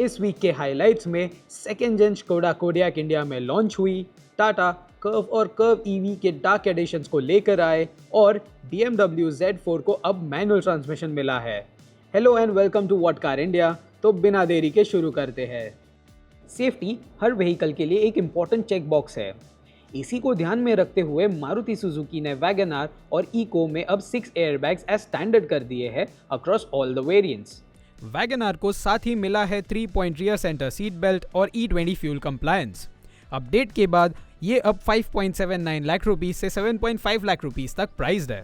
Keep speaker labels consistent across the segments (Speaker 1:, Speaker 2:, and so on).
Speaker 1: इस वीक के हाइलाइट्स में सेकेंड जेन स्कोडा कोडियाक इंडिया में लॉन्च हुई, टाटा कर्व और कर्व ईवी के डार्क एडिशंस को लेकर आए और BMW Z4 को अब मैनुअल ट्रांसमिशन मिला है। Hello and welcome to What Car India. तो बिना देरी के शुरू करते हैं। सेफ्टी हर व्हीकल के लिए एक इम्पॉर्टेंट चेक बॉक्स है। इसी को ध्यान में रखते हुए मारुति सुजुकी ने वैगन आर और इको में अब 6 एयरबैग्स एज स्टैंडर्ड कर दिए हैं across all the variants.
Speaker 2: Wagon R को साथ ही मिला है 3-point rear centre seat belt और E20 फ्यूल कंप्लायंस। अपडेट के बाद ये अब 5.79 लाख रुपीस से 7.5 लाख रुपीस तक प्राइस्ड है।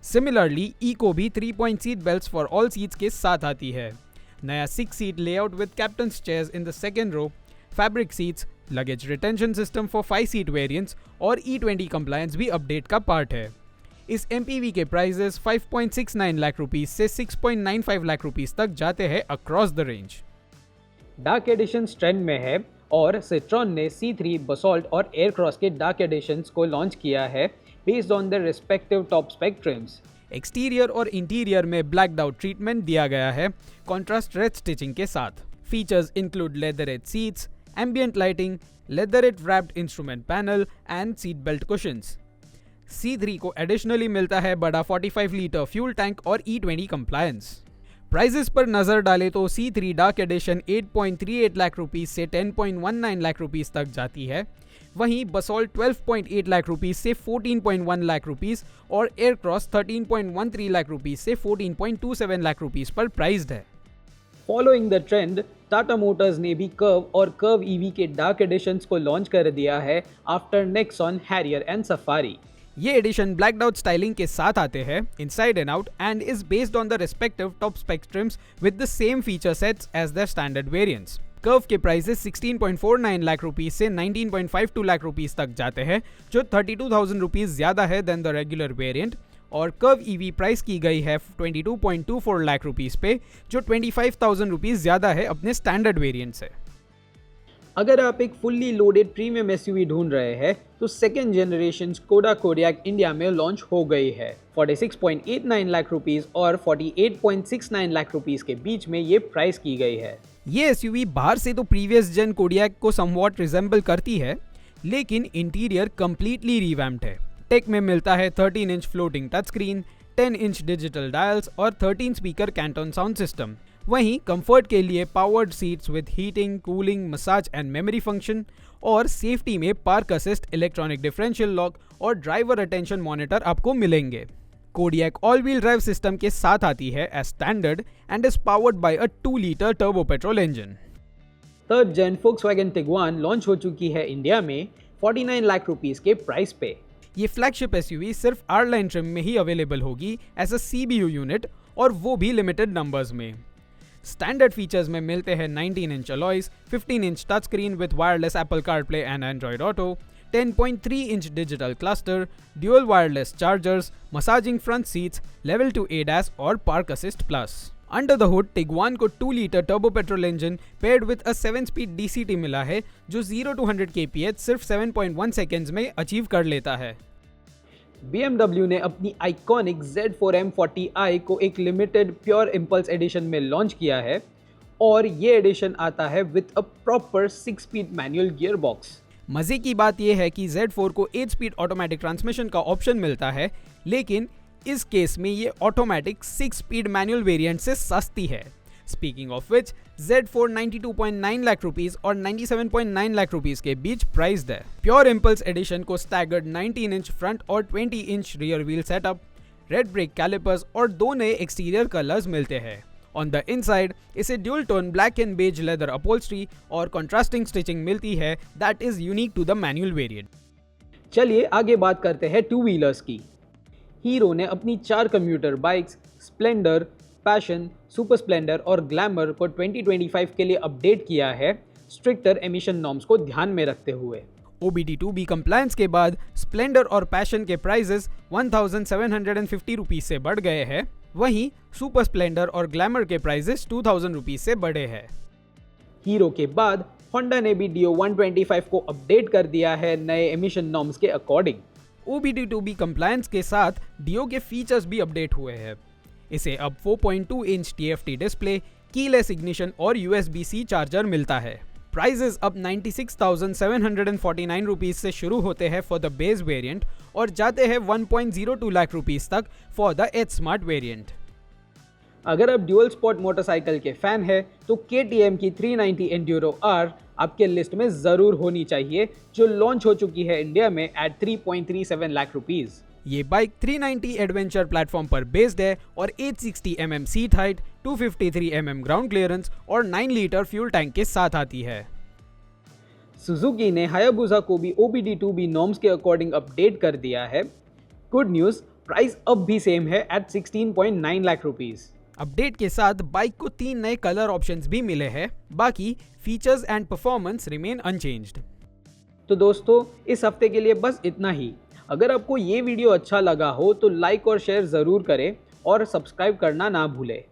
Speaker 2: सिमिलरली इको भी 3-point seat belts for all seats के साथ आती है। नया 6 seat layout with captain's chairs in the second row, fabric seats, luggage retention system for 5 seat variants और E20 कंप्लायंस भी अपडेट का पार्ट है। इस MPV के प्राइजेस 5.69 लाख रुपीस से 6.95 लाख रुपीस तक जाते हैं across the range.
Speaker 1: Dark edition trend में है और सिट्रॉन ने C3, बसॉल्ट और एयरक्रॉस के डार्क एडिशंस को लॉन्च किया है based on the respective top spec trims.
Speaker 2: Exterior और इंटीरियर में ब्लैक्ड आउट ट्रीटमेंट दिया गया है कॉन्ट्रास्ट रेड स्टिचिंग के साथ। Features include leatherette seats, ambient lighting, leatherette wrapped instrument panel and seat belt cushions. C3 को एडिशनली मिलता है बड़ा 45 लीटर फ्यूल टैंक और E20 कंप्लायंस। प्राइजेस पर नजर डालें तो C3 dark edition 8.38 lakh rupees से 10.19 लाख रुपीस तक जाती है, वहीं बसॉल्ट 12.8 लाख रुपीस से 14.1 लाख रुपीस और एयरक्रॉस 13.13 लाख रुपीस से 14.27 लाख रुपीस पर प्राइस्ड है।
Speaker 1: Following the trend, Tata Motors ने भी कर्व और कर्व ईवी के डार्क एडिशंस को लॉन्च कर दिया है after Nexon, Harrier and Safari.
Speaker 2: ये एडिशन ब्लैक्ड आउट स्टाइलिंग के साथ आते हैं inside and out and is based on the respective top spec trims with the same feature sets as the standard variants. Curve के prices 16.49 lakh rupees से 19.52 lakh rupees तक जाते हैं, जो 32,000 रुपीस ज्यादा है देन द रेगुलर वेरिएंट, और कर्व ईवी प्राइस की गई है 22.24 लाख रुपीस पे, जो 25,000 रुपीस ज्यादा है अपने स्टैंडर्ड वेरिएंट से।
Speaker 1: अगर आप एक फुल्ली लोडेड प्रीमियम SUV ढूंढ रहे हैं तो second generation Skoda Kodiaq India में लॉन्च हो गई है। 46.89 लाख रुपीस और 48.69 लाख रुपीस के बीच में ये प्राइस की गई है।
Speaker 2: ये SUV बाहर से तो प्रीवियस जेन कोडियाक को समवॉट रिजेंबल करती है, लेकिन इंटीरियर कंप्लीटली रिवैम्प्ड है। टेक में मिलता है 13 inch floating touch screen, 10 inch digital dials और 13 स्पीकर कैंटन साउंड सिस्टम। वहीं कंफर्ट के लिए powered seats with heating, cooling, massage and memory function, और सेफ्टी में park assist, electronic differential lock और ड्राइवर अटेंशन मॉनिटर आपको मिलेंगे। Kodiaq all wheel drive system के साथ आती है as standard and is powered by a 2 litre turbo petrol engine.
Speaker 1: Third gen Volkswagen Tiguan launch हो चुकी है इंडिया में 49 लाख रुपीस के प्राइस पे।
Speaker 2: ये फ्लैगशिप SUV सिर्फ R लाइन ट्रिम में ही अवेलेबल होगी एज अ CBU यूनिट, और वो भी लिमिटेड नंबर्स में। स्टैंडर्ड फीचर्स में मिलते हैं 19 inch alloys, 15 inch touch screen with wireless Apple CarPlay and Android Auto, 10.3 inch digital cluster, dual wireless chargers, massaging front seats, level 2 ADAS और park assist plus. Under the hood Tiguan को 2 litre turbo petrol engine paired with a 7 speed DCT मिला है, जो 0 to 100 kph सिर्फ 7.1 seconds में achieve कर लेता है।
Speaker 1: BMW ने अपनी आइकॉनिक Z4 M40i को एक लिमिटेड प्योर इम्पल्स एडिशन में लॉन्च किया है, और ये एडिशन आता है with a proper 6 speed manual gear box.
Speaker 2: मजे की बात यह है कि Z4 को 8 स्पीड ऑटोमेटिक ट्रांसमिशन का ऑप्शन मिलता है, लेकिन इस केस में ये ऑटोमेटिक 6 स्पीड मैनुअल वेरिएंट से सस्ती है। Speaking of which, Z4 92.9 lakh rupees और 97.9 लाख रुपीस के बीच प्राइस्ड है। प्योर इम्पल्स एडिशन को स्टैगर्ड 19 इंच फ्रंट और 20 inch rear wheel setup, red brake callipers और 2 नए एक्सटीरियर कलर्स मिलते हैं। ऑन द इनसाइड इसे dual tone black and beige leather upholstery और कंट्रास्टिंग स्टिचिंग मिलती है that is unique to the manual variant.
Speaker 1: चलिए आगे बात करते हैं टू व्हीलर्स की। हीरो ने अपनी 4 commuter bikes Splendor, Passion, Super Splendor और ग्लैमर को 2025 के लिए अपडेट किया है स्ट्रिक्टर एमिशन नॉर्म्स को ध्यान में रखते हुए।
Speaker 2: OBD2B कंप्लायंस के बाद स्प्लेंडर और पैशन के प्राइजेस 1,750 रुपीस से बढ़ गए हैं, वहीं सुपर स्प्लेंडर और ग्लैमर के प्राइजेस 2,000 रुपीस से बढ़े हैं।
Speaker 1: हीरो के बाद होंडा ने भी Dio 125 को अपडेट कर दिया है नए एमिशन नॉर्म्स के अकॉर्डिंग।
Speaker 2: OBD2B कंप्लायंस के साथ Dio के फीचर्स भी अपडेट हुए हैं। इसे अब 4.2 inch TFT display, keyless ignition और USB-C चार्जर मिलता है। प्राइजेस अब 96,749 रुपीज से शुरू होते हैं फॉर द बेस वेरिएंट और जाते हैं 1.02 लाख रुपीज तक for the H smart variant.
Speaker 1: अगर आप ड्यूअल स्पॉट मोटरसाइकिल के फैन हैं तो KTM की 390 Enduro R आपके लिस्ट में ज़रूर होनी चाहिए, जो लॉन्च हो चुकी है इंडिया में एट 3.37 लाख रुपीज़।
Speaker 2: ये बाइक 390 एडवेंचर प्लेटफॉर्म पर बेस्ड है और 860 mm seat height, 253 mm ground clearance और 9 लीटर फ्यूल टैंक के साथ आती है।
Speaker 1: सुजुकी ने हायाबुसा को भी OBD2B नॉर्म्स के अकॉर्डिंग अपडेट कर दिया है। गुड न्यूज़, प्राइस अब भी सेम है एट 16.9 लाख रुपीज़।
Speaker 2: अपडेट के साथ बाइक को 3 नए कलर ऑप्शंस भी मिले हैं, बाकी features and performance remain unchanged.
Speaker 1: तो दोस्तों, इस हफ्ते के लिए बस इतना ही। अगर आपको ये वीडियो अच्छा लगा हो तो लाइक और शेयर ज़रूर करें और सब्सक्राइब करना ना भूलें।